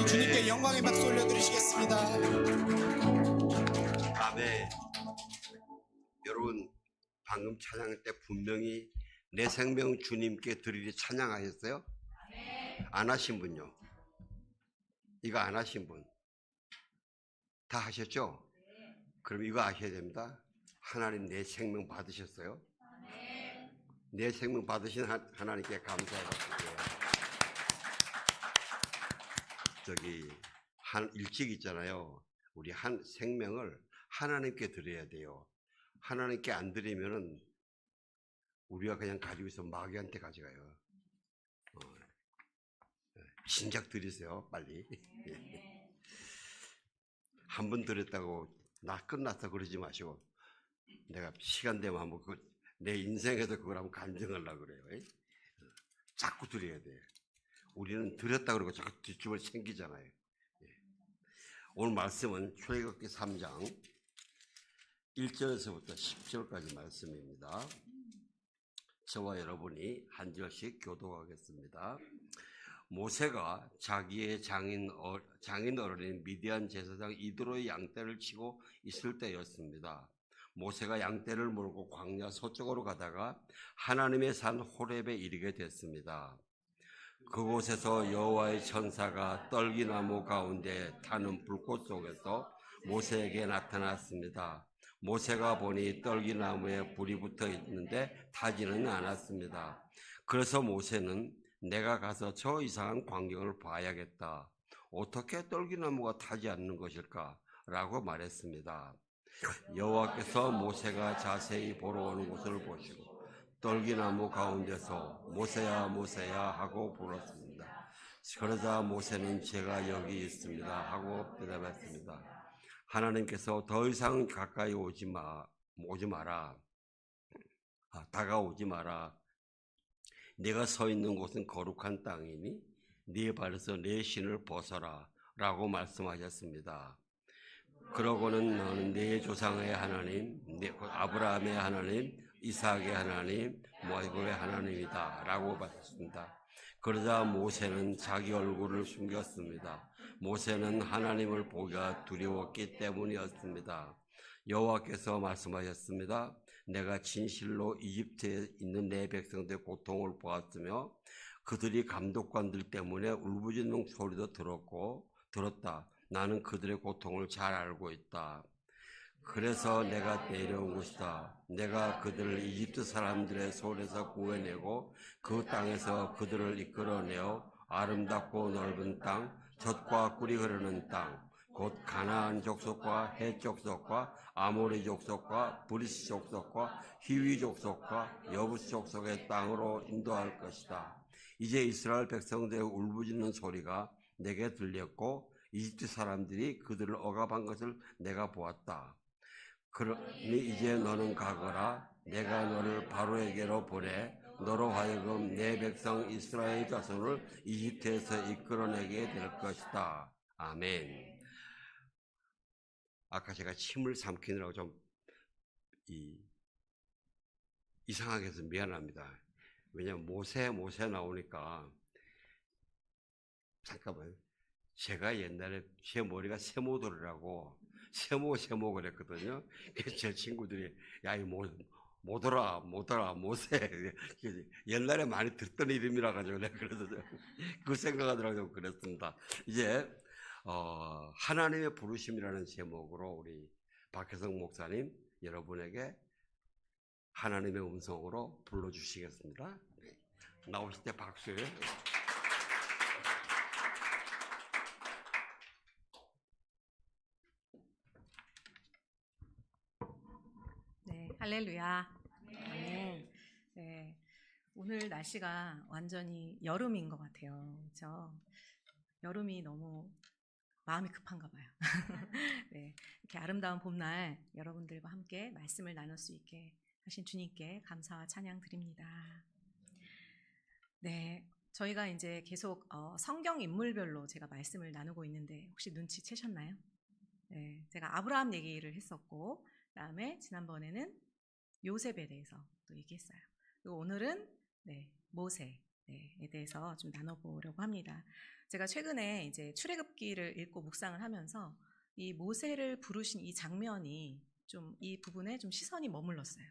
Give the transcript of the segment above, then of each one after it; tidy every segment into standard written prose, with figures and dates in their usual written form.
주님께 영광의 박수 올려드리시겠습니다. 아멘. 여러분, 방금 찬양 때 분명히 내 생명 주님께 드리리 찬양하셨어요? 안 하신 분요? 이거 안 하신 분? 다 하셨죠? 그럼 이거 아셔야 됩니다. 하나님 내 생명 받으셨어요? 내 생명 받으신 하나님께 감사해드릴게요. 한 일찍 있잖아요. 우리 한 생명을 하나님께 드려야 돼요. 하나님께 안 드리면은 우리가 그냥 가지고 있어 마귀한테 가져가요. 진작 드리세요, 빨리. 한 번 드렸다고 나 끝났어 그러지 마시고 내가 시간 되면 한번 내 인생에서 그걸 한번 간증하려고 그래요. 자꾸 드려야 돼. 우리는 드렸다 그러고 자꾸 뒷줄을 챙기잖아요. 오늘 말씀은 출애굽기 3장 1절에서부터 10절까지 말씀입니다. 저와 여러분이 한 절씩 교독하겠습니다. 모세가 자기의 장인 어른인 미디안 제사장 이드로의 양떼를 치고 있을 때였습니다. 모세가 양떼를 몰고 광야 서쪽으로 가다가 하나님의 산 호렙에 이르게 됐습니다. 그곳에서 여호와의 천사가 떨기나무 가운데 타는 불꽃 속에서 모세에게 나타났습니다. 모세가 보니 떨기나무에 불이 붙어 있는데 타지는 않았습니다. 그래서 모세는 내가 가서 저 이상한 광경을 봐야겠다. 어떻게 떨기나무가 타지 않는 것일까? 라고 말했습니다. 여호와께서 모세가 자세히 보러 오는 곳을 보시고 떨기나무 가운데서 모세야 모세야 하고 불렀습니다. 그러자 모세는 제가 여기 있습니다 하고 대답했습니다. 하나님께서 더 이상 가까이 다가오지 마라. 네가 서 있는 곳은 거룩한 땅이니 네 발에서 내 신을 벗어라 라고 말씀하셨습니다. 그러고는 너는 네 조상의 하나님, 아브라함의 하나님, 이삭의 하나님, 모압의 하나님이다 라고 말했습니다. 그러자 모세는 자기 얼굴을 숨겼습니다. 모세는 하나님을 보기가 두려웠기 때문이었습니다. 여호와께서 말씀하셨습니다. 내가 진실로 이집트에 있는 내 백성들의 고통을 보았으며 그들이 감독관들 때문에 울부짖는 소리도 들었다. 나는 그들의 고통을 잘 알고 있다. 그래서 내가 내려온 것이다. 내가 그들을 이집트 사람들의 손에서 구해내고 그 땅에서 그들을 이끌어내어 아름답고 넓은 땅, 젖과 꿀이 흐르는 땅, 곧 가나안 족속과 헷 족속과 아모리 족속과 브리스 족속과 히위 족속과 여부스 족속의 땅으로 인도할 것이다. 이제 이스라엘 백성들의 울부짖는 소리가 내게 들렸고 이집트 사람들이 그들을 억압한 것을 내가 보았다. 그러니 이제 너는 가거라. 내가 너를 바로에게로 보내 너로 하여금 내 백성 이스라엘 자손을 이집트에서 이끌어내게 될 것이다. 아멘. 아까 제가 침을 삼키느라고 좀 이상하게 해서 미안합니다. 왜냐면 모세 나오니까 잠깐만. 제가 옛날에 제 머리가 세모돌이라고 세모 그랬거든요. 그래서 제 친구들이 야, 이 모돌아 모세 옛날에 많이 듣던 이름이라 가지고 내가 그래서 그 생각하더라고요. 그랬습니다. 이제 하나님의 부르심이라는 제목으로 우리 박혜성 목사님 여러분에게 하나님의 음성으로 불러주시겠습니다. 나오실 때 박수. 네, 할렐루야. 아멘. 네, 오늘 날씨가 완전히 여름인 것 같아요. 그렇죠? 여름이 너무 마음이 급한가 봐요. 네, 이렇게 아름다운 봄날 여러분들과 함께 말씀을 나눌 수 있게 하신 주님께 감사와 찬양 드립니다. 네, 저희가 이제 계속 성경 인물별로 제가 말씀을 나누고 있는데 혹시 눈치채셨나요? 네, 제가 아브라함 얘기를 했었고 그다음에 지난번에는 요셉에 대해서 또 얘기했어요. 그리고 오늘은 모세, 에 대해서 좀 나눠보려고 합니다. 제가 최근에 이제 출애굽기를 읽고 묵상을 하면서 이 모세를 부르신 이 장면이 좀 이 부분에 좀 시선이 머물렀어요.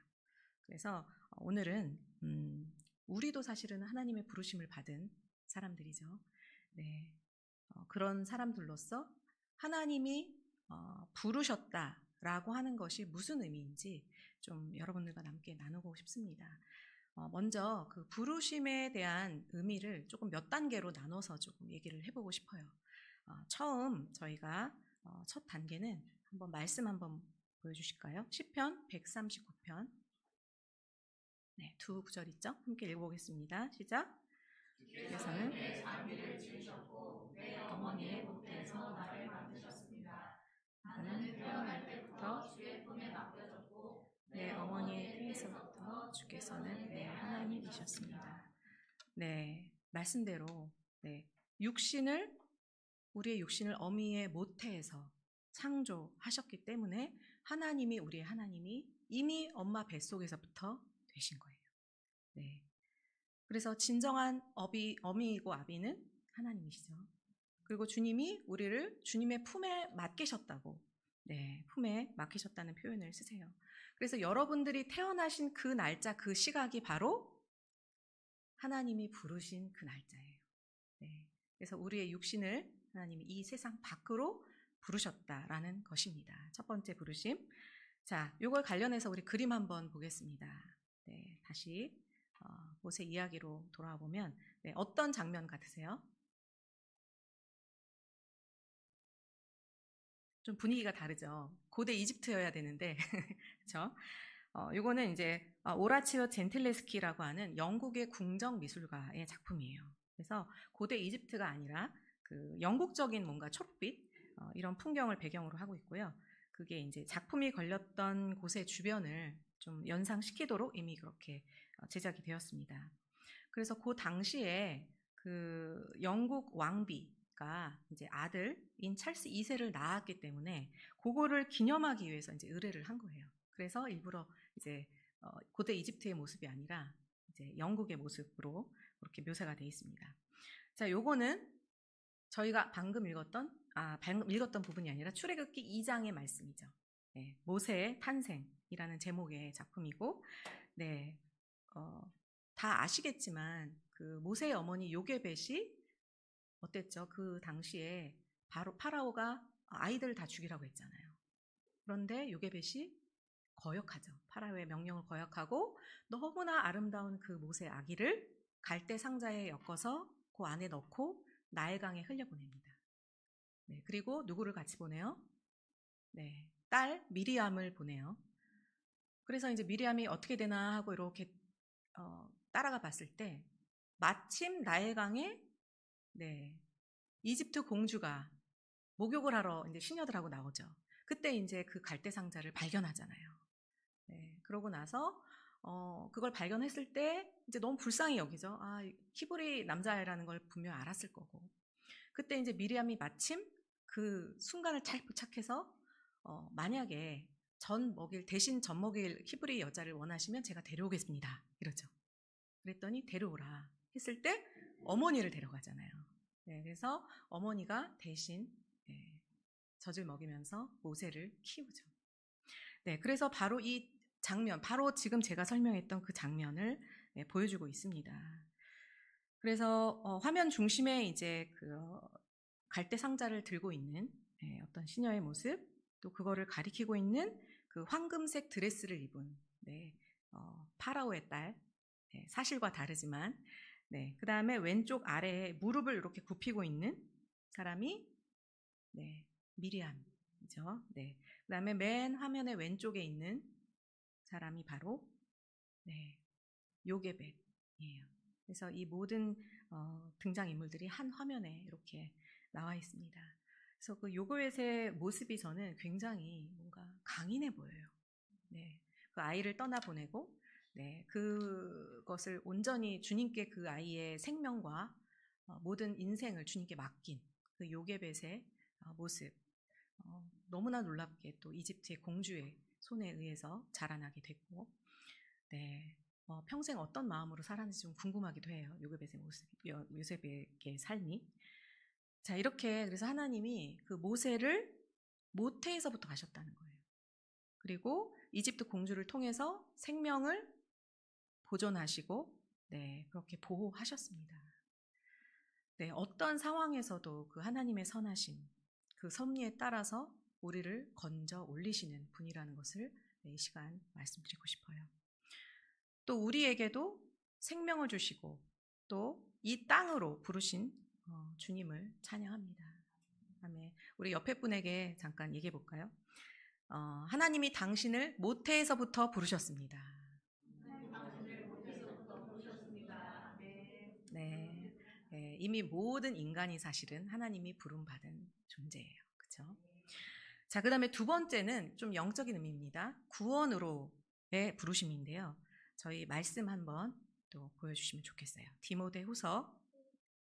그래서 오늘은 우리도 사실은 하나님의 부르심을 받은 사람들이죠. 네, 그런 사람들로서 하나님이 부르셨다라고 하는 것이 무슨 의미인지 좀 여러분들과 함께 나누고 싶습니다. 먼저 그 부르심에 대한 의미를 조금 몇 단계로 나눠서 조금 얘기를 해보고 싶어요. 처음 저희가 첫 단계는 한번 말씀 한번 보여주실까요? 시편 139편. 네, 두 구절 있죠? 함께 읽어보겠습니다. 시작. 주께서는 내 장미를 지으셨고 내 어머니의 모태에서 나를 만드셨습니다. 나는 태어날 때부터 주의 품에 맡겨졌고 내 어머니의 태에서부터 주께서는 내 하나님이셨습니다. 네, 말씀대로 네, 우리의 육신을 어미의 모태에서 창조하셨기 때문에 하나님이 우리의 하나님이 이미 엄마 뱃속에서부터 되신 거예요. 네. 그래서 진정한 어미이고 아비는 하나님이시죠. 그리고 주님이 우리를 주님의 품에 맡기셨다고, 네, 품에 맡기셨다는 표현을 쓰세요. 그래서 여러분들이 태어나신 그 날짜, 그 시각이 바로 하나님이 부르신 그 날짜예요. 네. 그래서 우리의 육신을 하나님이 이 세상 밖으로 부르셨다라는 것입니다. 첫 번째 부르심. 자, 요걸 관련해서 우리 그림 한번 보겠습니다. 네, 다시 모세 이야기로 돌아와 보면 네, 어떤 장면 같으세요? 좀 분위기가 다르죠. 고대 이집트여야 되는데, 그렇죠? 요거는 이제 오라치오 젠틀레스키라고 하는 영국의 궁정 미술가의 작품이에요. 그래서 고대 이집트가 아니라 그 영국적인 뭔가 초록빛 이런 풍경을 배경으로 하고 있고요. 그게 이제 작품이 걸렸던 곳의 주변을 좀 연상시키도록 이미 그렇게 제작이 되었습니다. 그래서 그 당시에 그 영국 왕비가 이제 아들인 찰스 2세를 낳았기 때문에 그거를 기념하기 위해서 이제 의뢰를 한 거예요. 그래서 일부러 이제 고대 이집트의 모습이 아니라 이제 영국의 모습으로 그렇게 묘사가 되어 있습니다. 자, 요거는 저희가 방금 읽었던 부분이 아니라 출애굽기 2장의 말씀이죠. 네, 모세의 탄생이라는 제목의 작품이고, 네, 다 아시겠지만 그 모세의 어머니 요게벳이 어땠죠? 그 당시에 바로 파라오가 아이들을 다 죽이라고 했잖아요. 그런데 요게벳이 거역하죠. 파라오의 명령을 거역하고 너무나 아름다운 그 모세 아기를 갈대 상자에 엮어서 그 안에 넣고 나일강에 흘려보냅니다. 네, 그리고 누구를 같이 보내요? 네, 딸 미리암을 보내요. 그래서 이제 미리암이 어떻게 되나 하고 이렇게 따라가 봤을 때 마침 나일강에 네, 이집트 공주가 목욕을 하러 이제 시녀들하고 나오죠. 그때 이제 그 갈대 상자를 발견하잖아요. 네, 그러고 나서 그걸 발견했을 때 이제 너무 불쌍히 여기죠. 아, 히브리 남자애라는 걸 분명 알았을 거고. 그때 이제 미리암이 마침 그 순간을 잘 포착해서 만약에 대신 전 먹일 히브리 여자를 원하시면 제가 데려오겠습니다. 이러죠. 그랬더니 데려오라 했을 때 어머니를 데려가잖아요. 네, 그래서 어머니가 대신 젖을 먹이면서 모세를 키우죠. 네, 그래서 바로 이 장면, 바로 지금 제가 설명했던 그 장면을 보여주고 있습니다. 그래서 화면 중심에 이제 그 갈대 상자를 들고 있는 어떤 시녀의 모습, 또 그거를 가리키고 있는 그 황금색 드레스를 입은 파라오의 딸, 사실과 다르지만, 그 다음에 왼쪽 아래에 무릎을 이렇게 굽히고 있는 사람이 미리암이죠. 그 다음에 맨 화면의 왼쪽에 있는 사람이 바로 요게벳이에요. 그래서 이 모든 등장인물들이 한 화면에 이렇게 나와 있습니다. 그래서 그 요게벳의 모습이 저는 굉장히 뭔가 강인해 보여요. 그 아이를 떠나보내고 그것을 온전히 주님께 그 아이의 생명과 모든 인생을 주님께 맡긴 그 요게벳의 모습, 너무나 놀랍게 또 이집트의 공주의 손에 의해서 자라나게 됐고, 평생 어떤 마음으로 살았는지 좀 궁금하기도 해요. 요셉의 삶이. 자, 이렇게 그래서 하나님이 그 모세를 모태에서부터 하셨다는 거예요. 그리고 이집트 공주를 통해서 생명을 보존하시고, 네, 그렇게 보호하셨습니다. 네, 어떤 상황에서도 그 하나님의 선하심, 그 섭리에 따라서 우리를 건져 올리시는 분이라는 것을 이 시간 말씀드리고 싶어요. 또 우리에게도 생명을 주시고 또 이 땅으로 부르신 주님을 찬양합니다. 아멘. 우리 옆에 분에게 잠깐 얘기해 볼까요? 하나님이 당신을 모태에서부터 부르셨습니다. 네. 네, 이미 모든 인간이 사실은 하나님이 부름받은 존재예요. 그렇죠? 자, 그다음에 두 번째는 좀 영적인 의미입니다. 구원으로의 부르심인데요. 저희 말씀 한번 또 보여주시면 좋겠어요. 디모데후서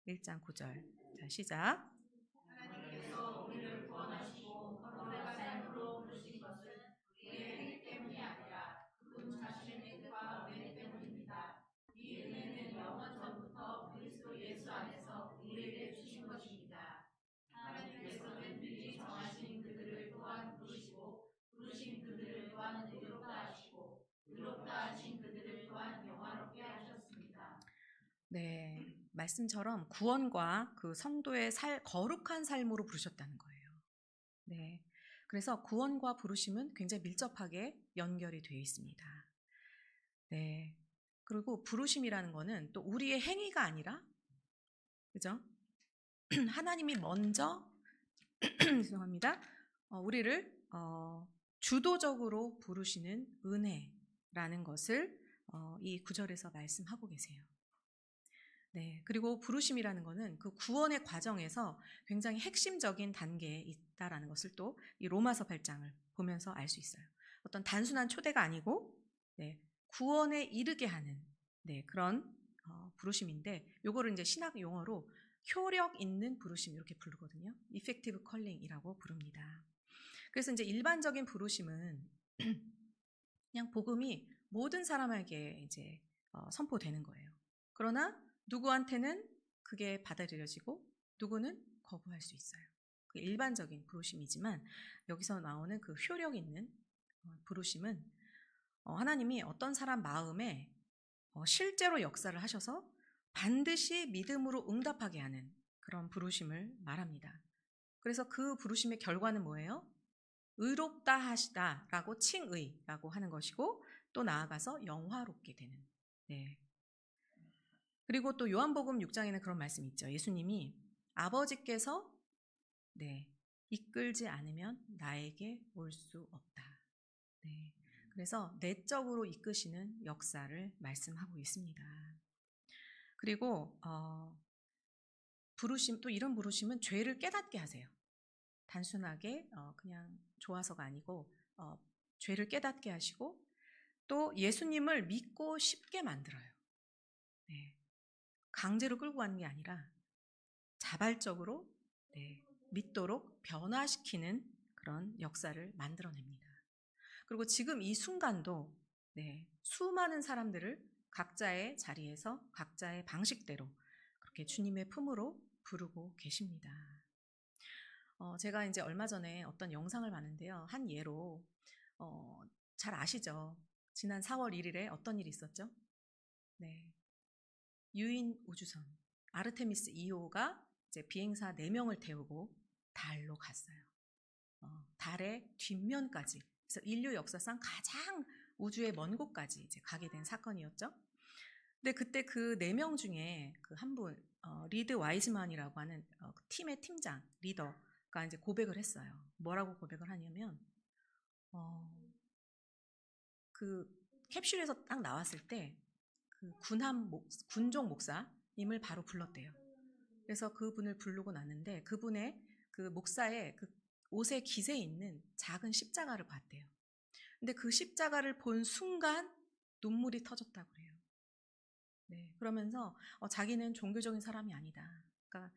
1장 9절. 자, 시작. 하나님께서 우리를 구원하시고 거룩한 삶으로 부르신 것은 우리의 행위 때문이 아니라 그분 자신의 뜻과 은혜 때문입니다. 이 은혜는 영원 전부터 그리스도 예수 안에서 우리에게 주신 것입니다. 하나님께서는 미리 정하신 그들을 또한 부르시고 부르신 그들을 또한 의롭다 하시고 의롭다 하신 그들을 또한 영화롭게 하셨습니다. 네, 말씀처럼 구원과 그 성도의 거룩한 삶으로 부르셨다는 거예요. 네, 그래서 구원과 부르심은 굉장히 밀접하게 연결이 되어 있습니다. 네, 그리고 부르심이라는 거는 또 우리의 행위가 아니라, 그죠? 하나님이 먼저 죄송합니다. 우리를 주도적으로 부르시는 은혜라는 것을 이 구절에서 말씀하고 계세요. 네, 그리고 부르심이라는 것은 그 구원의 과정에서 굉장히 핵심적인 단계에 있다라는 것을 또 이 로마서 8장을 보면서 알 수 있어요. 어떤 단순한 초대가 아니고, 네, 구원에 이르게 하는, 네, 그런 부르심인데, 요거를 이제 신학 용어로 효력 있는 부르심 이렇게 부르거든요. effective calling이라고 부릅니다. 그래서 이제 일반적인 부르심은 그냥 복음이 모든 사람에게 이제 선포되는 거예요. 그러나 누구한테는 그게 받아들여지고 누구는 거부할 수 있어요. 그 일반적인 부르심이지만 여기서 나오는 그 효력 있는 부르심은 하나님이 어떤 사람 마음에 실제로 역사를 하셔서 반드시 믿음으로 응답하게 하는 그런 부르심을 말합니다. 그래서 그 부르심의 결과는 뭐예요? 의롭다 하시다라고 칭의라고 하는 것이고 또 나아가서 영화롭게 되는. 네. 그리고 또 요한복음 6장에는 그런 말씀이 있죠. 예수님이 아버지께서 네, 이끌지 않으면 나에게 올 수 없다. 네. 그래서 내적으로 이끄시는 역사를 말씀하고 있습니다. 그리고 부르심, 또 이런 부르심은 죄를 깨닫게 하세요. 단순하게 그냥 좋아서가 아니고 죄를 깨닫게 하시고 또 예수님을 믿고 싶게 만들어요. 네. 강제로 끌고 가는 게 아니라 자발적으로 네, 믿도록 변화시키는 그런 역사를 만들어냅니다. 그리고 지금 이 순간도 네, 수많은 사람들을 각자의 자리에서 각자의 방식대로 그렇게 주님의 품으로 부르고 계십니다. 제가 이제 얼마 전에 어떤 영상을 봤는데요. 한 예로 잘 아시죠? 지난 4월 1일에 어떤 일이 있었죠? 네, 유인 우주선 아르테미스 2호가 이제 비행사 4명을 태우고 달로 갔어요. 달의 뒷면까지. 그래서 인류 역사상 가장 우주의 먼 곳까지 이제 가게 된 사건이었죠. 근데 그때 그 4명 중에 그 한 분, 리드 와이즈만이라고 하는 그 팀의 팀장, 리더가 이제 고백을 했어요. 뭐라고 고백을 하냐면, 그 캡슐에서 딱 나왔을 때 그 군종 목사님을 바로 불렀대요. 그래서 그분을 부르고 났는데 그분의 그 목사의 그 옷에 깃에 있는 작은 십자가를 봤대요. 근데 그 십자가를 본 순간 눈물이 터졌다고 그래요. 네, 그러면서 자기는 종교적인 사람이 아니다. 그러니까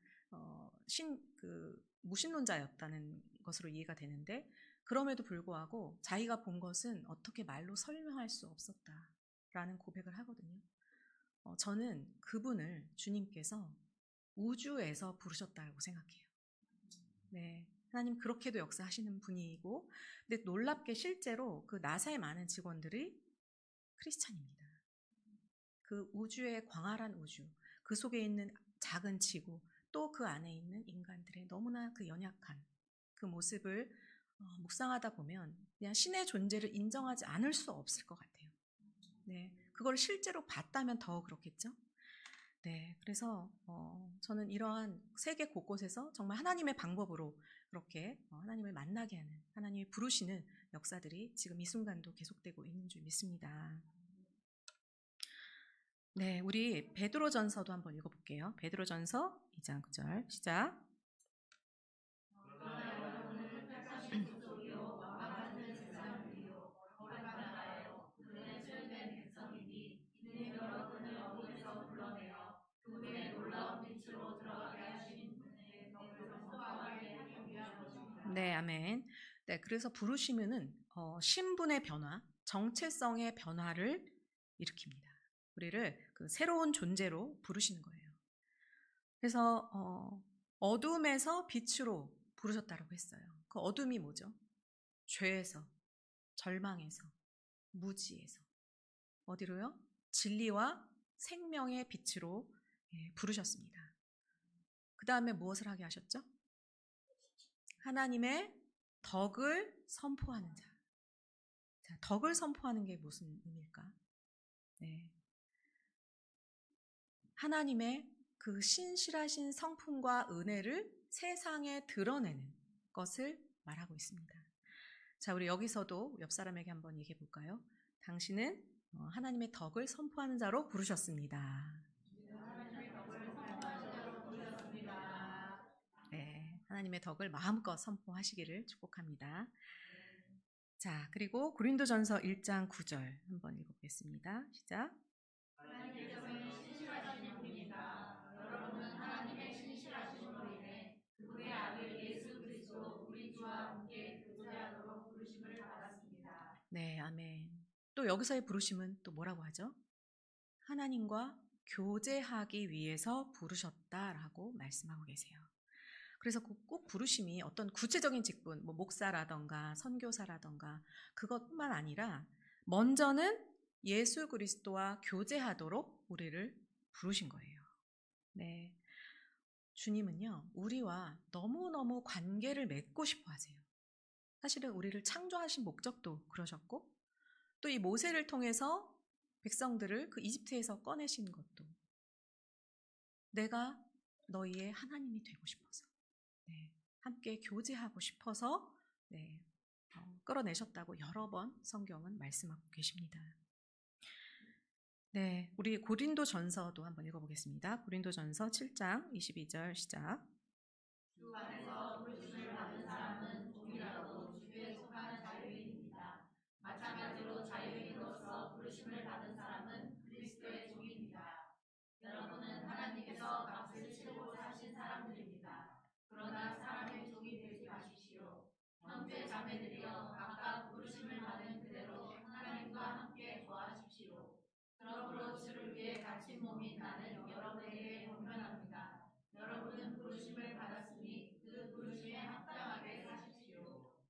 무신론자였다는 것으로 이해가 되는데 그럼에도 불구하고 자기가 본 것은 어떻게 말로 설명할 수 없었다. 라는 고백을 하거든요. 저는 그분을 주님께서 우주에서 부르셨다고 생각해요. 네, 하나님 그렇게도 역사하시는 분이고, 근데 놀랍게 실제로 그 나사의 많은 직원들이 크리스찬입니다. 그 우주의 광활한 우주, 그 속에 있는 작은 지구, 또 그 안에 있는 인간들의 너무나 그 연약한 그 모습을 묵상하다 보면 그냥 신의 존재를 인정하지 않을 수 없을 것 같아요. 네, 그걸 실제로 봤다면 더 그렇겠죠? 네, 그래서 저는 이러한 세계 곳곳에서 정말 하나님의 방법으로 그렇게 하나님을 만나게 하는, 하나님이 부르시는 역사들이 지금 이 순간도 계속되고 있는 줄 믿습니다. 네, 우리 베드로전서도 한번 읽어볼게요. 베드로전서 2장 9절 시작. 네, 아멘. 네, 그래서 부르시면은 신분의 변화, 정체성의 변화를 일으킵니다. 우리를 그 새로운 존재로 부르시는 거예요. 그래서 어둠에서 빛으로 부르셨다고 했어요. 그 어둠이 뭐죠? 죄에서, 절망에서, 무지에서 어디로요? 진리와 생명의 빛으로 부르셨습니다. 그 다음에 무엇을 하게 하셨죠? 하나님의 덕을 선포하는 자. 자, 덕을 선포하는 게 무슨 의미일까? 네. 하나님의 그 신실하신 성품과 은혜를 세상에 드러내는 것을 말하고 있습니다. 자, 우리 여기서도 옆 사람에게 한번 얘기해 볼까요? 당신은 하나님의 덕을 선포하는 자로 부르셨습니다. 네, 하나님의 덕을 마음껏 선포하시기를 축복합니다. 자, 그리고 고린도전서 1장 9절 한번 읽어보겠습니다. 시작. 네, 아멘. 또 여기서의 부르심은 또 뭐라고 하죠? 하나님과 교제하기 위해서 부르셨다라고 말씀하고 계세요. 그래서 꼭 부르심이 어떤 구체적인 직분, 뭐 목사라던가 선교사라던가 그것뿐만 아니라 먼저는 예수 그리스도와 교제하도록 우리를 부르신 거예요. 네. 주님은요, 우리와 너무너무 관계를 맺고 싶어 하세요. 사실은 우리를 창조하신 목적도 그러셨고, 또 이 모세를 통해서 백성들을 그 이집트에서 꺼내신 것도 내가 너희의 하나님이 되고 싶어서, 네, 함께 교제하고 싶어서 네, 끌어내셨다고 여러 번 성경은 말씀하고 계십니다. 네, 우리 고린도전서도 한번 읽어보겠습니다. 고린도전서 7장 22절 시작.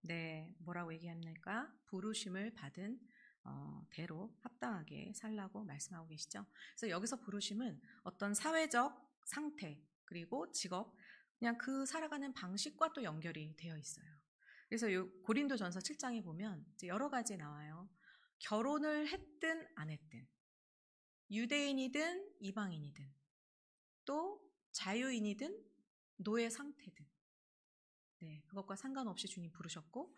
네, 뭐라고 얘기합니까? 부르심을 받은 대로 합당하게 살라고 말씀하고 계시죠. 그래서 여기서 부르심은 어떤 사회적 상태 그리고 직업 그냥 그 살아가는 방식과 또 연결이 되어 있어요. 그래서 요 고린도전서 7장에 보면 이제 여러 가지 나와요. 결혼을 했든 안 했든 유대인이든 이방인이든 또 자유인이든 노예 상태든 네, 그것과 상관없이 주님 부르셨고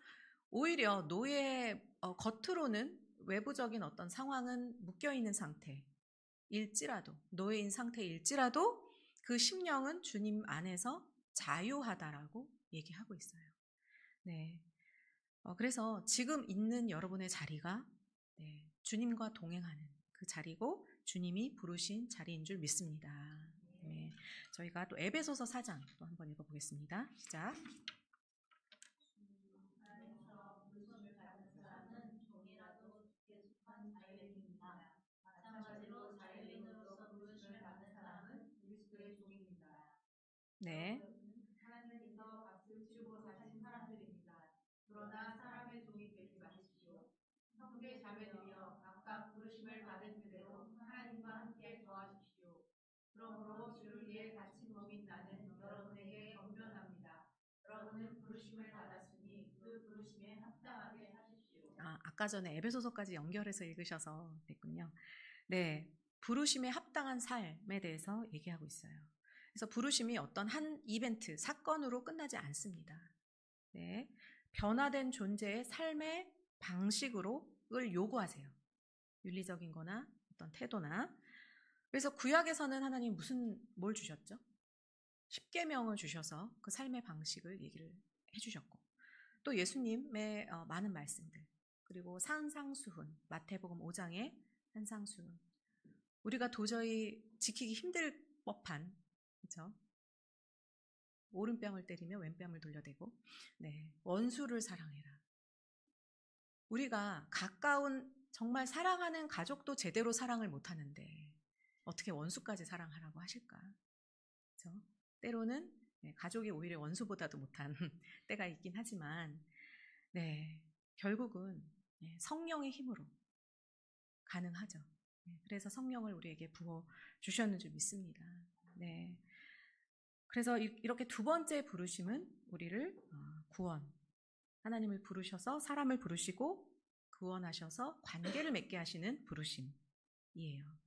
오히려 노예 겉으로는 외부적인 어떤 상황은 묶여있는 상태일지라도 노예인 상태일지라도 그 심령은 주님 안에서 자유하다라고 얘기하고 있어요. 네, 그래서 지금 있는 여러분의 자리가 네, 주님과 동행하는 그 자리고 주님이 부르신 자리인 줄 믿습니다. 네, 저희가 또 에베소서 4장 또 한번 읽어보겠습니다. 시작. 네. 하나님께서 값을 치르고 사신 사람들입니다. 그러나 사람의 종이 되지 마십시오. 형제 자매들이여 각각 부르심을 받은 그대로 하나님과 함께 거하십시오. 그러므로 주를 위해 갇힌 몸인 나는 여러분에게 권면합니다. 여러분은 부르심을 받았으니 그 부르심에 합당하게 하십시오. 아까 전에 에베소서까지 연결해서 읽으셔서 됐군요. 네, 부르심에 합당한 삶에 대해서 얘기하고 있어요. 그래서 부르심이 어떤 한 이벤트, 사건으로 끝나지 않습니다. 네, 변화된 존재의 삶의 방식으로를 요구하세요. 윤리적인 거나 어떤 태도나. 그래서 구약에서는 하나님 뭘 주셨죠? 십계명을 주셔서 그 삶의 방식을 얘기를 해주셨고, 또 예수님의 많은 말씀들, 그리고 산상수훈, 마태복음 5장의 산상수훈, 우리가 도저히 지키기 힘들 법한, 그렇죠? 오른뺨을 때리며 왼뺨을 돌려대고, 네, 원수를 사랑해라. 우리가 가까운 정말 사랑하는 가족도 제대로 사랑을 못하는데 어떻게 원수까지 사랑하라고 하실까? 그렇죠? 때로는 가족이 오히려 원수보다도 못한 때가 있긴 하지만, 네, 결국은 성령의 힘으로 가능하죠. 그래서 성령을 우리에게 부어 주셨는 줄 믿습니다. 네. 그래서 이렇게 두 번째 부르심은 우리를 구원, 하나님을 부르셔서 사람을 부르시고 구원하셔서 관계를 맺게 하시는 부르심이에요.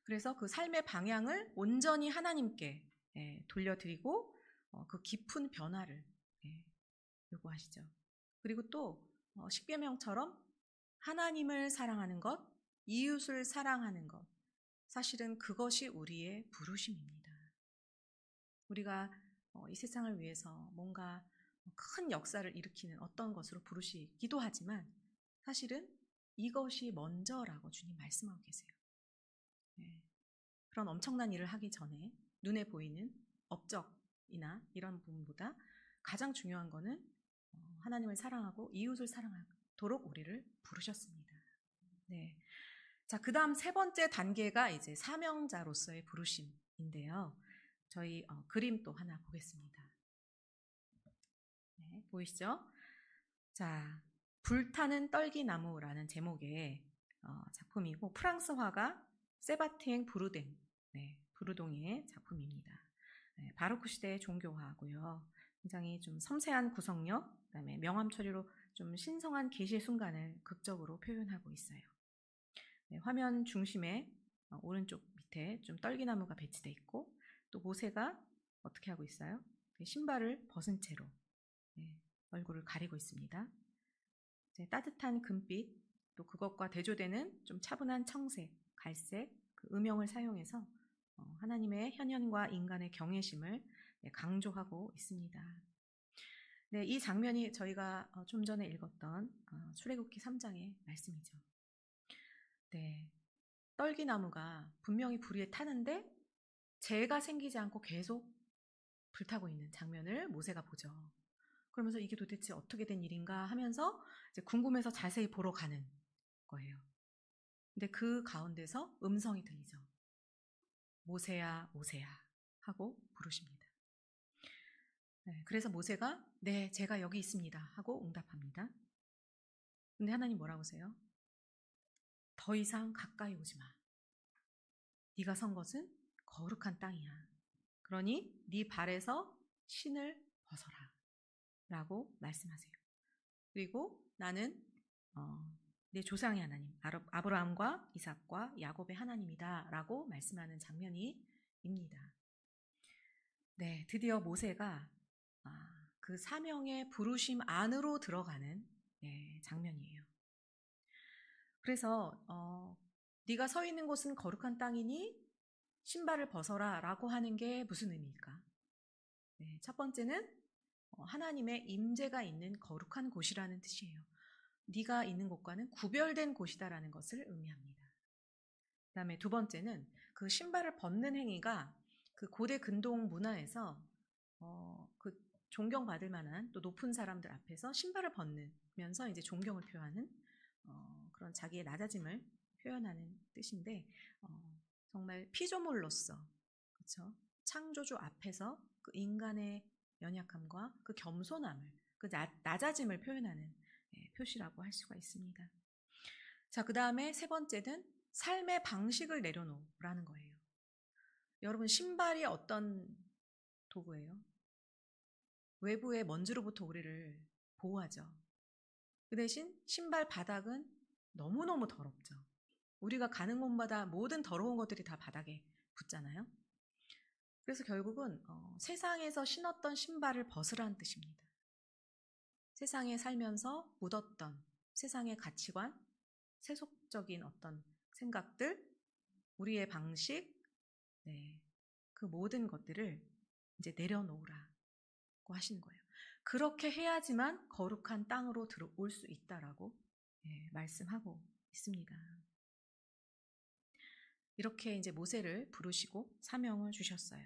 그래서 그 삶의 방향을 온전히 하나님께 돌려드리고 그 깊은 변화를 요구하시죠. 그리고 또 십계명처럼 하나님을 사랑하는 것, 이웃을 사랑하는 것, 사실은 그것이 우리의 부르심입니다. 우리가 이 세상을 위해서 뭔가 큰 역사를 일으키는 어떤 것으로 부르시기도 하지만 사실은 이것이 먼저라고 주님 말씀하고 계세요. 네. 그런 엄청난 일을 하기 전에 눈에 보이는 업적이나 이런 부분보다 가장 중요한 거는 하나님을 사랑하고 이웃을 사랑하도록 우리를 부르셨습니다. 네. 자, 그 다음 세 번째 단계가 이제 사명자로서의 부르심인데요. 저희 그림 또 하나 보겠습니다. 네, 보이시죠? 자, 불타는 떨기나무라는 제목의 작품이고 프랑스 화가 세바티엥 부르댕, 부르동의 작품입니다. 네, 바로크 시대의 종교화고요. 굉장히 좀 섬세한 구성력, 그다음에 명암 처리로 좀 신성한 계시의 순간을 극적으로 표현하고 있어요. 네, 화면 중심에 오른쪽 밑에 좀 떨기나무가 배치되어 있고 또 모세가 어떻게 하고 있어요? 신발을 벗은 채로 얼굴을 가리고 있습니다. 따뜻한 금빛, 또 그것과 대조되는 좀 차분한 청색, 갈색, 그 음영을 사용해서 하나님의 현현과 인간의 경외심을 강조하고 있습니다. 네, 이 장면이 저희가 좀 전에 읽었던 출애굽기 3장의 말씀이죠. 네, 떨기나무가 분명히 불 위에 타는데 재가 생기지 않고 계속 불타고 있는 장면을 모세가 보죠. 그러면서 이게 도대체 어떻게 된 일인가 하면서 이제 궁금해서 자세히 보러 가는 거예요. 근데 그 가운데서 음성이 들리죠. 모세야, 모세야 하고 부르십니다. 네, 그래서 모세가 네, 제가 여기 있습니다 하고 응답합니다. 근데 하나님 뭐라고 하세요? 더 이상 가까이 오지 마. 네가 선 것은 거룩한 땅이야. 그러니 네 발에서 신을 벗어라 라고 말씀하세요. 그리고 나는 내 조상의 하나님, 아브라함과 이삭과 야곱의 하나님이다 라고 말씀하는 장면이입니다. 네, 드디어 모세가 그 사명의 부르심 안으로 들어가는 장면이에요. 그래서 네가 서 있는 곳은 거룩한 땅이니 신발을 벗어라 라고 하는 게 무슨 의미일까? 네, 첫 번째는 하나님의 임재가 있는 거룩한 곳이라는 뜻이에요. 네가 있는 곳과는 구별된 곳이다라는 것을 의미합니다. 그 다음에 두 번째는 그 신발을 벗는 행위가 그 고대 근동 문화에서 그 존경받을 만한 또 높은 사람들 앞에서 신발을 벗으면서 이제 존경을 표하는 그런 자기의 낮아짐을 표현하는 뜻인데 정말 피조물로서 그렇죠? 창조주 앞에서 그 인간의 연약함과 그 겸손함을, 그 낮아짐을 표현하는 표시라고 할 수가 있습니다. 자, 그 다음에 세 번째는 삶의 방식을 내려놓으라는 거예요. 여러분, 신발이 어떤 도구예요? 외부의 먼지로부터 우리를 보호하죠. 그 대신 신발 바닥은 너무너무 더럽죠. 우리가 가는 곳마다 모든 더러운 것들이 다 바닥에 붙잖아요. 그래서 결국은 세상에서 신었던 신발을 벗으라는 뜻입니다. 세상에 살면서 묻었던 세상의 가치관, 세속적인 어떤 생각들, 우리의 방식, 그 모든 것들을 이제 내려놓으라고 하시는 거예요. 그렇게 해야지만 거룩한 땅으로 들어올 수 있다라고 말씀하고 있습니다. 이렇게 이제 모세를 부르시고 사명을 주셨어요.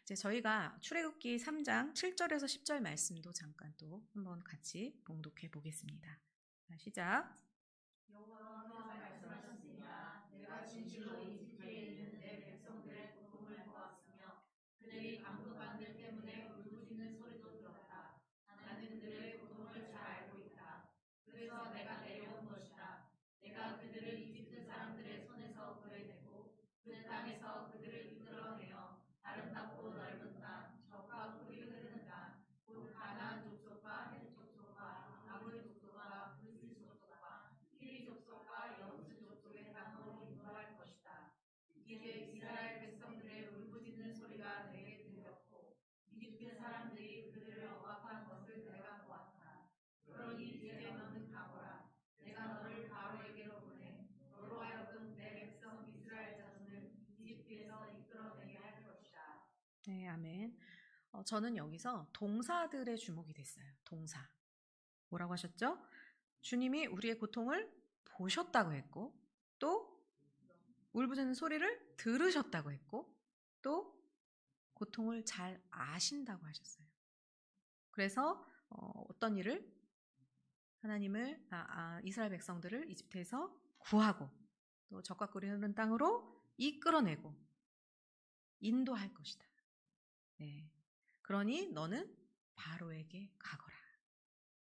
이제 저희가 출애굽기 3장 7절에서 10절 말씀도 잠깐 또 한번 같이 봉독해 보겠습니다. 자, 시작. 여호와께서 말씀하셨습니다. 내가 진실로 이집트에 있는 내 백성들의 고통을 보았으며 그들이 감독한 들 때문에 울부짖는 소리도 들었다. 나는 그들의 고통을 잘 알고 있다. 그래서 내가 내려온 것이다. 내가 그들을 이집트 사람들의 손에서 구해내고 그 땅에서 그들을 이끌어내어 아름답고 넓은 땅, 젖과 꿀이 흐르는 땅, 곧 가나안 족속과 헷 족속과 아모리 족속과 브리스 족속과 히리 족속과 여부스 족속의 땅으로 인도할 것이다. 이제 이스라엘 백성들의 울부짖는 소리가 내게 들렸고 이집트 사람들이 그들을 억압한 것을 내가 보았다. 그러니 이제 너는 가보라. 내가 너를 바로에게로 보내 너로 하여금 내 백성 이스라엘 자손을 이집트에서 이끌어내게 할 것이다. 네, 아멘. 저는 여기서 동사들의 주목이 됐어요. 동사. 뭐라고 하셨죠? 주님이 우리의 고통을 보셨다고 했고, 또 울부짖는 소리를 들으셨다고 했고, 또 고통을 잘 아신다고 하셨어요. 그래서 어떤 일을 하나님을 이스라엘 백성들을 이집트에서 구하고 또 젖과 꿀이 흐르는 땅으로 이끌어내고 인도할 것이다. 네. 그러니 너는 바로에게 가거라.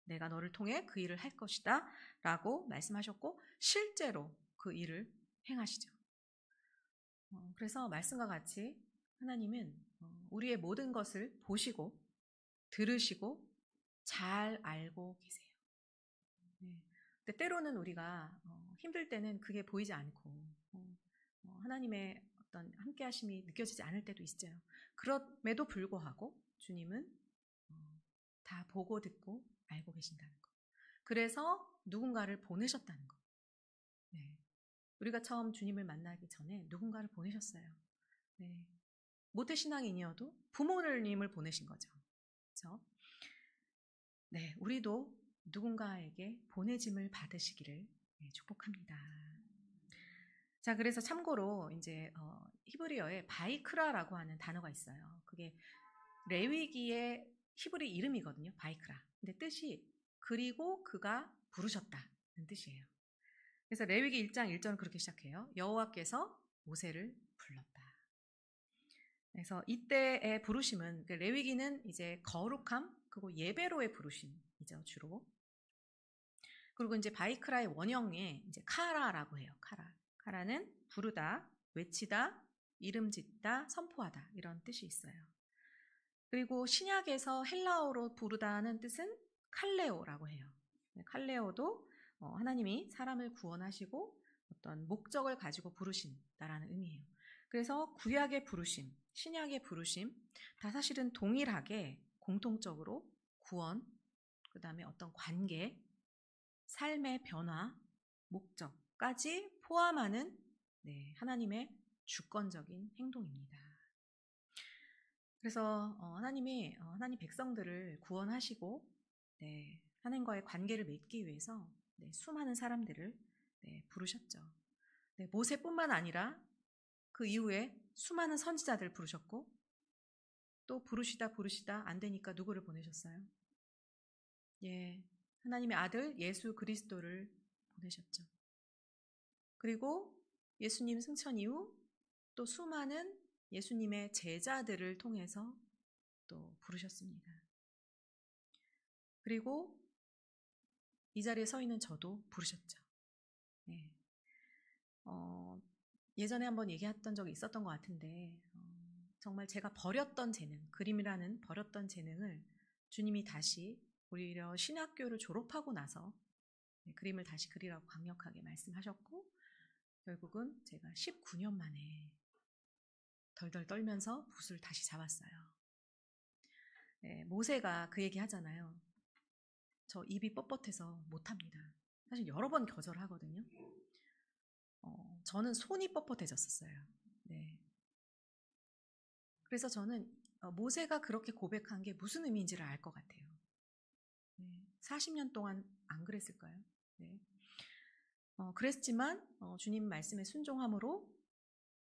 내가 너를 통해 그 일을 할 것이다 라고 말씀하셨고 실제로 그 일을 행하시죠. 그래서 말씀과 같이 하나님은 우리의 모든 것을 보시고 들으시고 잘 알고 계세요. 네. 근데 때로는 우리가 힘들 때는 그게 보이지 않고 하나님의 어떤 함께 하심이 느껴지지 않을 때도 있어요. 그럼에도 불구하고 주님은 다 보고 듣고 알고 계신다는 거. 그래서 누군가를 보내셨다는 거. 네. 우리가 처음 주님을 만나기 전에 누군가를 보내셨어요. 네. 모태신앙인이어도 부모님을 보내신 거죠. 그렇죠? 네, 우리도 누군가에게 보내짐을 받으시기를 축복합니다. 자, 그래서 참고로 이제 히브리어에 바이크라라고 하는 단어가 있어요. 그게 레위기의 히브리 이름이거든요. 바이크라. 근데 뜻이 그리고 그가 부르셨다는 뜻이에요. 그래서 레위기 1장 1절은 그렇게 시작해요. 여호와께서 모세를 불렀다. 그래서 이때의 부르심은 레위기는 이제 거룩함 그리고 예배로의 부르심이죠, 주로. 그리고 이제 바이크라의 원형에 이제 카라라고 해요. 카라는 부르다, 외치다, 이름 짓다, 선포하다 이런 뜻이 있어요. 그리고 신약에서 헬라어로 부르다는 뜻은 칼레오라고 해요. 칼레오도 하나님이 사람을 구원하시고 어떤 목적을 가지고 부르신다라는 의미예요. 그래서 구약의 부르심, 신약의 부르심 다 사실은 동일하게 공통적으로 구원, 그 다음에 어떤 관계, 삶의 변화, 목적까지 포함하는 하나님의 주권적인 행동입니다. 그래서 하나님 백성들을 구원하시고 하나님과의 관계를 맺기 위해서 수많은 사람들을 부르셨죠. 모세뿐만 아니라 그 이후에 수많은 선지자들을 부르셨고 또 부르시다 안 되니까 누구를 보내셨어요? 하나님의 아들 예수 그리스도를 보내셨죠. 그리고 예수님 승천 이후 또 수많은 예수님의 제자들을 통해서 또 부르셨습니다. 그리고 이 자리에 서 있는 저도 부르셨죠. 네. 예전에 한번 얘기했던 적이 있었던 것 같은데 정말 제가 버렸던 재능, 그림이라는 버렸던 재능을 주님이 다시 오히려 신학교를 졸업하고 나서 그림을 다시 그리라고 강력하게 말씀하셨고 결국은 제가 19년 만에 덜덜 떨면서 붓을 다시 잡았어요. 네, 모세가 그 얘기 하잖아요. 저 입이 뻣뻣해서 못합니다. 사실 여러 번 거절하거든요. 저는 손이 뻣뻣해졌었어요. 네. 그래서 저는 모세가 그렇게 고백한 게 무슨 의미인지를 알 것 같아요. 네. 40년 동안 안 그랬을까요? 네. 그랬지만 주님 말씀에 순종함으로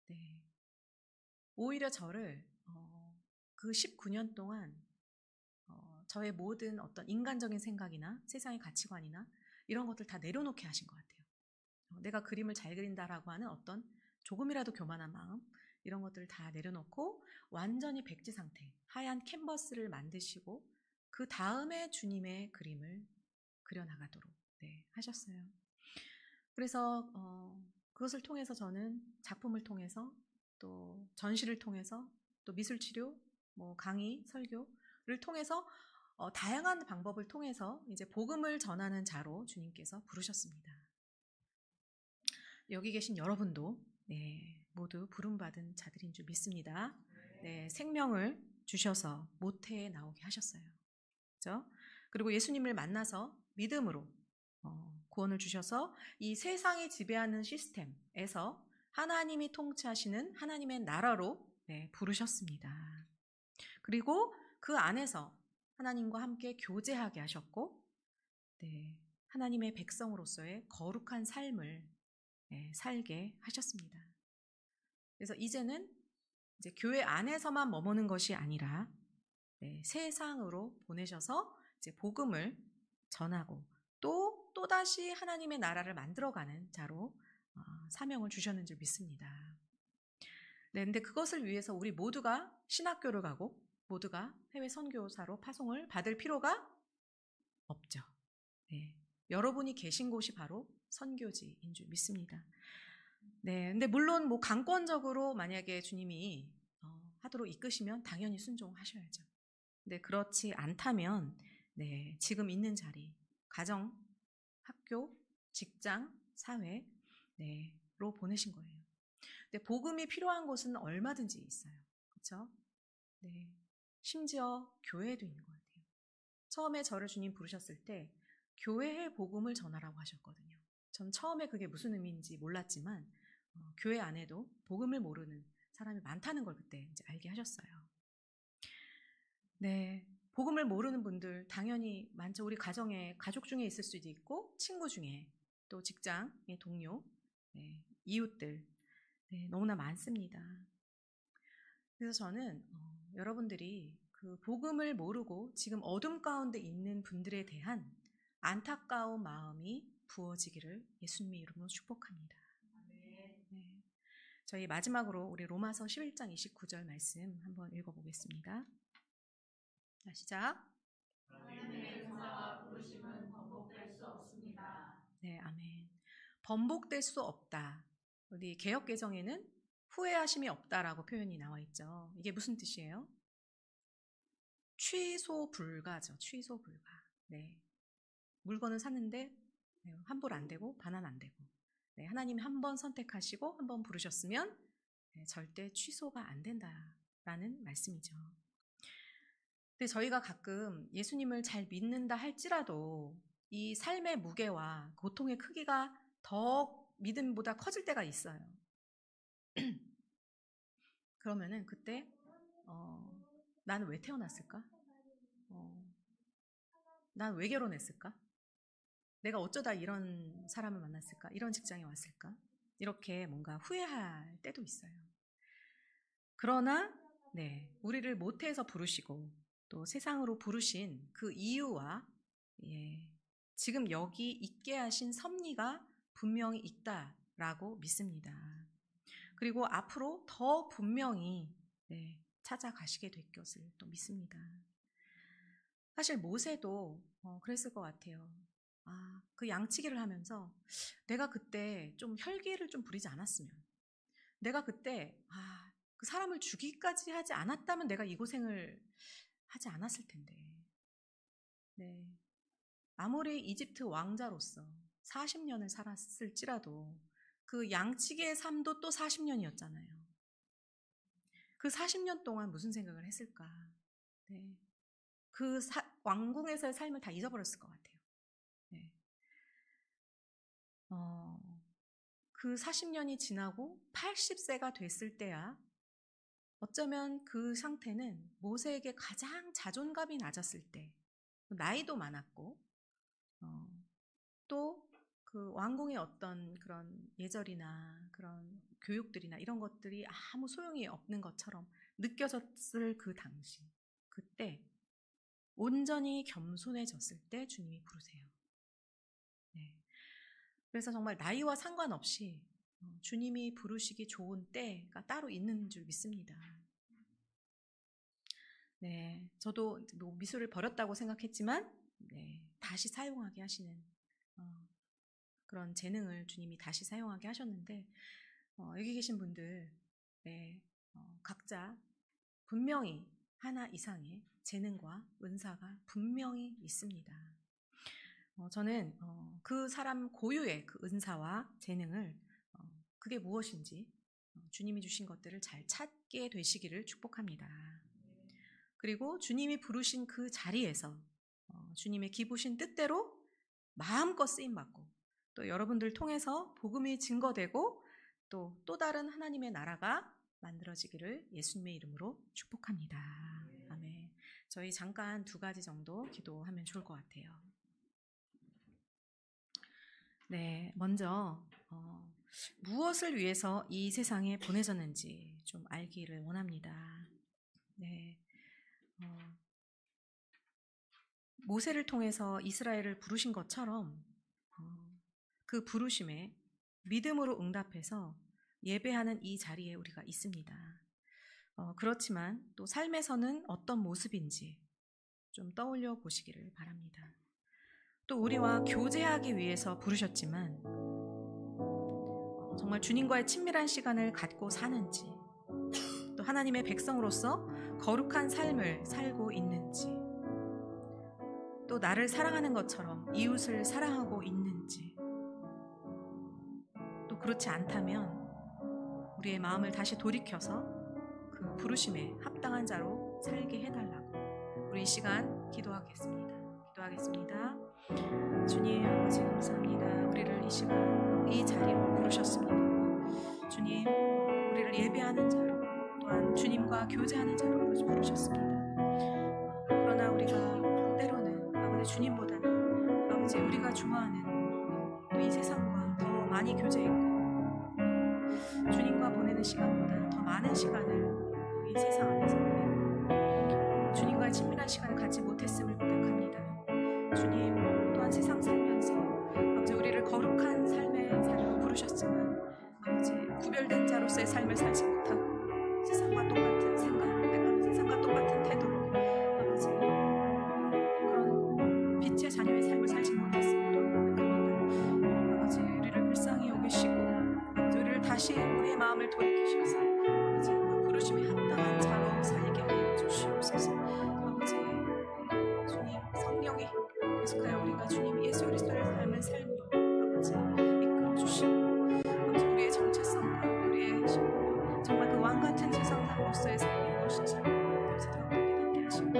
네. 오히려 저를 그 19년 동안 저의 모든 어떤 인간적인 생각이나 세상의 가치관이나 이런 것들 다 내려놓게 하신 것 같아요. 내가 그림을 잘 그린다라고 하는 어떤 조금이라도 교만한 마음 이런 것들을 다 내려놓고 완전히 백지 상태, 하얀 캔버스를 만드시고 그 다음에 주님의 그림을 그려나가도록 하셨어요. 그래서 그것을 통해서 저는 작품을 통해서 또 전시를 통해서 또 미술치료, 뭐 강의, 설교를 통해서 다양한 방법을 통해서 이제 복음을 전하는 자로 주님께서 부르셨습니다. 여기 계신 여러분도 모두 부름받은 자들인 줄 믿습니다. 생명을 주셔서 모태에 나오게 하셨어요. 그렇죠? 그리고 예수님을 만나서 믿음으로 구원을 주셔서 이 세상이 지배하는 시스템에서 하나님이 통치하시는 하나님의 나라로 부르셨습니다. 그리고 그 안에서 하나님과 함께 교제하게 하셨고 하나님의 백성으로서의 거룩한 삶을 살게 하셨습니다. 그래서 이제는 이제 교회 안에서만 머무는 것이 아니라 세상으로 보내셔서 이제 복음을 전하고 또다시 하나님의 나라를 만들어가는 자로 사명을 주셨는 줄 믿습니다. 근데 그것을 위해서 우리 모두가 신학교를 가고 모두가 해외 선교사로 파송을 받을 필요가 없죠. 여러분이 계신 곳이 바로 선교지인 줄 믿습니다. 근데 물론 뭐 강권적으로 만약에 주님이 하도록 이끄시면 당연히 순종하셔야죠. 근데 그렇지 않다면 지금 있는 자리, 가정, 학교, 직장, 사회로 보내신 거예요. 근데 복음이 필요한 곳은 얼마든지 있어요. 그렇죠? 심지어 교회에도 있는 것 같아요. 처음에 저를 주님 부르셨을 때 교회에 복음을 전하라고 하셨거든요. 전 처음에 그게 무슨 의미인지 몰랐지만 교회 안에도 복음을 모르는 사람이 많다는 걸 그때 이제 알게 하셨어요. 복음을 모르는 분들 당연히 많죠. 우리 가정에 가족 중에 있을 수도 있고 친구 중에 또 직장의 동료, 이웃들 너무나 많습니다. 그래서 저는 여러분들이 그 복음을 모르고 지금 어둠 가운데 있는 분들에 대한 안타까운 마음이 부어지기를 예수님의 이름으로 축복합니다. 저희 마지막으로 우리 로마서 11장 29절 말씀 한번 읽어보겠습니다. 자, 시작. 하나님의 은사와 부르심은 번복될 수 없습니다. 아멘. 번복될 수 없다. 우리 개역개정에는 후회하심이 없다라고 표현이 나와 있죠. 이게 무슨 뜻이에요? 취소 불가죠. 취소 불가. 물건을 샀는데 환불 안 되고 반환 안 되고 하나님이 한 번 선택하시고 한 번 부르셨으면 절대 취소가 안 된다라는 말씀이죠. 근데 저희가 가끔 예수님을 잘 믿는다 할지라도 이 삶의 무게와 고통의 크기가 더 믿음보다 커질 때가 있어요. 그러면은 그때 나는 왜 태어났을까? 난 왜 결혼했을까? 내가 어쩌다 이런 사람을 만났을까? 이런 직장에 왔을까? 이렇게 뭔가 후회할 때도 있어요. 그러나 우리를 모태에서 부르시고 또 세상으로 부르신 그 이유와 지금 여기 있게 하신 섭리가 분명히 있다라고 믿습니다. 그리고 앞으로 더 분명히 찾아가시게 될 것을 또 믿습니다. 사실 모세도 그랬을 것 같아요. 그 양치기를 하면서 내가 그때 좀 혈기를 좀 부리지 않았으면, 내가 그때 그 사람을 죽이기까지 하지 않았다면 내가 이 고생을 하지 않았을 텐데. 네. 아무리 이집트 왕자로서 40년을 살았을지라도 그 양치기의 삶도 또 40년이었잖아요. 그 40년 동안 무슨 생각을 했을까? 네. 그 왕궁에서의 삶을 다 잊어버렸을 것 같아요. 네. 그 40년이 지나고 80세가 됐을 때야 어쩌면 그 상태는 모세에게 가장 자존감이 낮았을 때, 나이도 많았고 또 그 왕궁의 어떤 그런 예절이나 그런 교육들이나 이런 것들이 아무 소용이 없는 것처럼 느껴졌을 그 당시, 그때 온전히 겸손해졌을 때 주님이 부르세요. 네. 그래서 정말 나이와 상관없이 주님이 부르시기 좋은 때가 따로 있는 줄 믿습니다. 네, 저도 미술을 버렸다고 생각했지만 다시 사용하게 하시는 그런 재능을 주님이 다시 사용하게 하셨는데, 여기 계신 분들 각자 분명히 하나 이상의 재능과 은사가 분명히 있습니다. 저는 그 사람 고유의 그 은사와 재능을 그게 무엇인지 주님이 주신 것들을 잘 찾게 되시기를 축복합니다. 그리고 주님이 부르신 그 자리에서 주님의 기부신 뜻대로 마음껏 쓰임받고, 또 여러분들 통해서 복음이 증거되고 또 다른 하나님의 나라가 만들어지기를 예수님의 이름으로 축복합니다. 아멘. 저희 잠깐 2가지 정도 기도하면 좋을 것 같아요. 네, 먼저 무엇을 위해서 이 세상에 보내졌는지 좀 알기를 원합니다. 네, 모세를 통해서 이스라엘을 부르신 것처럼 그 부르심에 믿음으로 응답해서 예배하는 이 자리에 우리가 있습니다. 그렇지만 또 삶에서는 어떤 모습인지 좀 떠올려 보시기를 바랍니다. 또 우리와 교제하기 위해서 부르셨지만 정말 주님과의 친밀한 시간을 갖고 사는지, 또 하나님의 백성으로서 거룩한 삶을 살고 있는지, 또 나를 사랑하는 것처럼 이웃을 사랑하고 있는지, 또 그렇지 않다면 우리의 마음을 다시 돌이켜서 그 부르심에 합당한 자로 살게 해달라고 우리 이 시간 기도하겠습니다. 주님 아버지 감사합니다. 우리를 이 시간 이 자리로 부르셨습니다. 주님, 우리를 예배하는 자로, 또한 주님과 교제하는 자로 부르셨습니다. 그러나 우리가 때로는 아버지 주님보다는 아버지 우리가 좋아하는 또 이 세상과 더 많이 교제했고 주님과 보내는 시간보다 더 많은 시간을 이 세상 안에서 보내고 주님과의 친밀한 시간을 갖지 못했음을 고백합니다. 주님, 또한 세상 살면서 아버지 우리를 거룩한 삶의 자리로 부르셨지만 아버지 구별된 자로서의 삶을 살지 못하고 세상과 똑같은 생각, 세상과 똑같은 태도로 아버지 그런 빛의 자녀의 삶을 살지 못했음을 고백합니다. 아버지 우리를 불쌍히 여기시고 아버지 우리를 다시 우리의 마음을 돌이키셔서 아버지 그 부르심에 합당한 자로 살게 하여 주시옵소서. 아버지 주님 성령이 계속하여 우리가 주님 예수 그리스도의 삶을 삶으로 아버지 이끌어 주시고 아버지 우리의 정체성과 우리의 신분, 정말 그 왕같은 세상 삶으로서의 삶이 무엇인지 아버지 더 깨닫게 하시고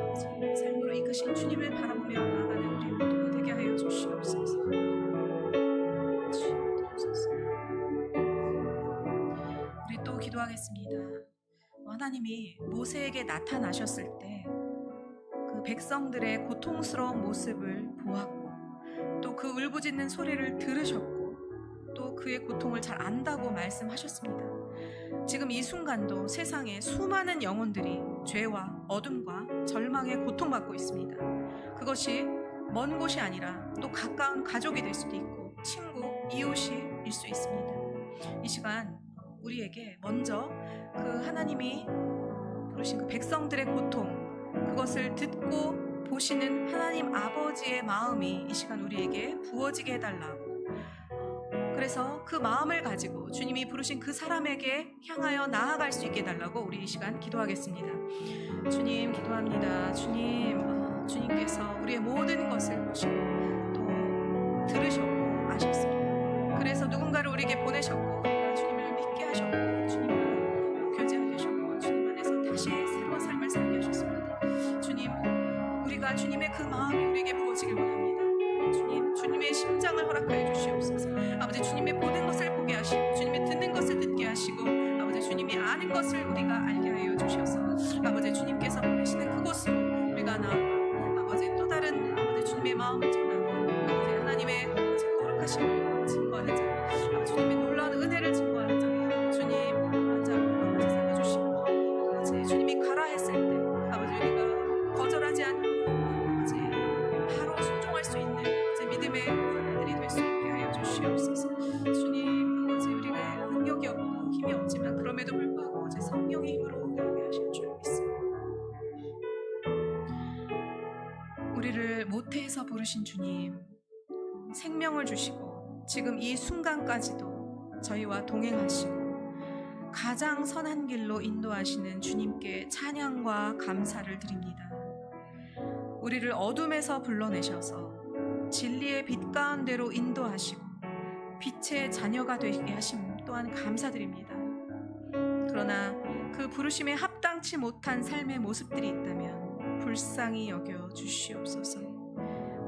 아버지 삶으로 이끄신 주님을 바라보며 나아가는 우리 모두가 되게 하여 주시옵소서. 우리 또 기도하겠습니다. 하나님이 모세에게 나타나셨을 때 그 백성들의 고통스러운 모습을 보았고 또 그 울부짖는 소리를 들으셨고 또 그의 고통을 잘 안다고 말씀하셨습니다. 지금 이 순간도 세상에 수많은 영혼들이 죄와 어둠과 절망에 고통받고 있습니다. 그것이 먼 곳이 아니라 또 가까운 가족이 될 수도 있고 친구, 이웃일 수 있습니다. 이 시간 우리에게 먼저 그 하나님이 부르신 그 백성들의 고통, 그것을 듣고 보시는 하나님 아버지의 마음이 이 시간 우리에게 부어지게 해달라고, 그래서 그 마음을 가지고 주님이 부르신 그 사람에게 향하여 나아갈 수 있게 해달라고 우리 이 시간 기도하겠습니다. 주님 기도합니다. 주님께서 우리의 모든 것을 보시고 또 들으셨고 아셨습니다. 그래서 누군가를 우리에게 보내셨고 우리가 주님을 믿게 하셨고 주님과 교제하게 하셨고 주님 안에서 다시 새로운 삶을 살게 하셨습니다. 주님, 우리가 주님의 그 마음이 우리에게 부어지길 원합니다. 주님의 심장을 허락하여 주시옵소서. 아버지, 주님의 보는 것을 보게 하시고 주님의 듣는 것을 듣게 하시고 아버지, 주님이 아는 것을 우리가 알게 하여 주셔서 아버지, 주님께서 보내시는 그곳으로 우리가 나아가 아버지 또 다른 아버지 주님의 마음을 전하고 아버지 하나님의 거룩하심을 증거하는 자, 아버지 주님의 놀라운 은혜를 증거하는 자, 주님 먼저 아버지 세워주시고 아버지 주님이 가라 했을 때 아버지 우리가 거절하지 않고 아버지 바로 순종할 수 있는 아버지 믿음의 아들이 될 수 있게 하여 주시옵소서. 주님, 아버지 우리가 능력이 없고 힘이 없지만 그럼에도 불구하고 아버지 성령의 힘으로 나오게 하실 줄 믿습니다. 우리를 모태에서 부르신 주님, 생명을 주시고 지금 이 순간까지도 저희와 동행하시고 가장 선한 길로 인도하시는 주님께 찬양과 감사를 드립니다. 우리를 어둠에서 불러내셔서 진리의 빛 가운데로 인도하시고 빛의 자녀가 되게 하심 또한 감사드립니다. 그러나 그 부르심에 합당치 못한 삶의 모습들이 있다면 불쌍히 여겨 주시옵소서.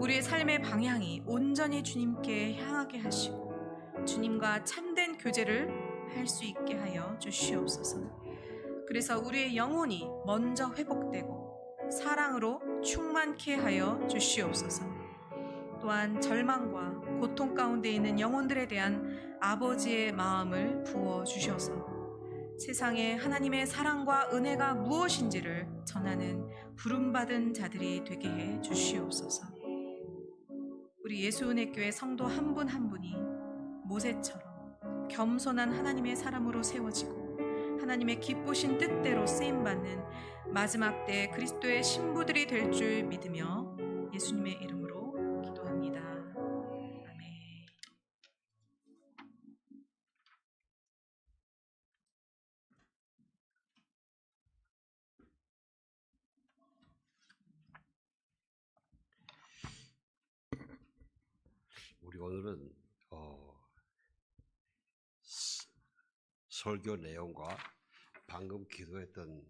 우리의 삶의 방향이 온전히 주님께 향하게 하시고 주님과 참된 교제를 할 수 있게 하여 주시옵소서. 그래서 우리의 영혼이 먼저 회복되고 사랑으로 충만케 하여 주시옵소서. 또한 절망과 고통 가운데 있는 영혼들에 대한 아버지의 마음을 부어 주셔서 세상에 하나님의 사랑과 은혜가 무엇인지를 전하는 부름받은 자들이 되게 해 주시옵소서. 우리 예수은혜교회 성도 한 분 한 분이 모세처럼 겸손한 하나님의 사람으로 세워지고 하나님의 기쁘신 뜻대로 쓰임받는 마지막 때 그리스도의 신부들이 될 줄 믿으며 예수님의 이름으로 기도합니다. 아멘. 우리 오늘은 설교 내용과 방금 기도했던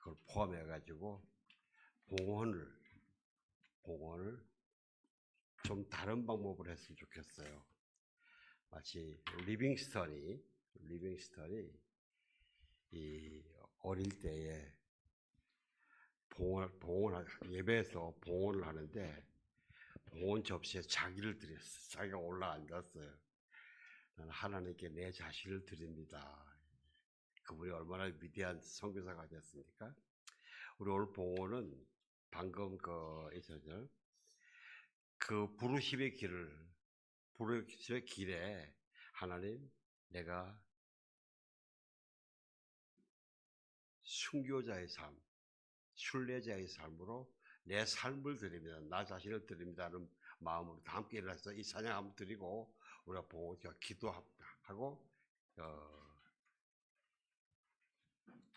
걸 포함해 가지고 봉헌을 좀 다른 방법으로 했으면 좋겠어요. 마치 리빙스턴이 이 어릴 때에 예배에서 봉헌을 하는데 봉헌 접시에 자기를 드렸어요. 자기가 올라 앉았어요. 나는 하나님께 내 자신을 드립니다. 그분이 얼마나 위대한 선교사가 아니었습니까? 우리 오늘 봉헌은 방금 그 부르심의 길에 하나님, 내가 순교자의 삶, 순례자의 삶으로 내 삶을 드립니다. 나 자신을 드립니다 하는 마음으로 다 함께 일어나서 이 찬양 한번 드리고 우리가 봉헌 기도하고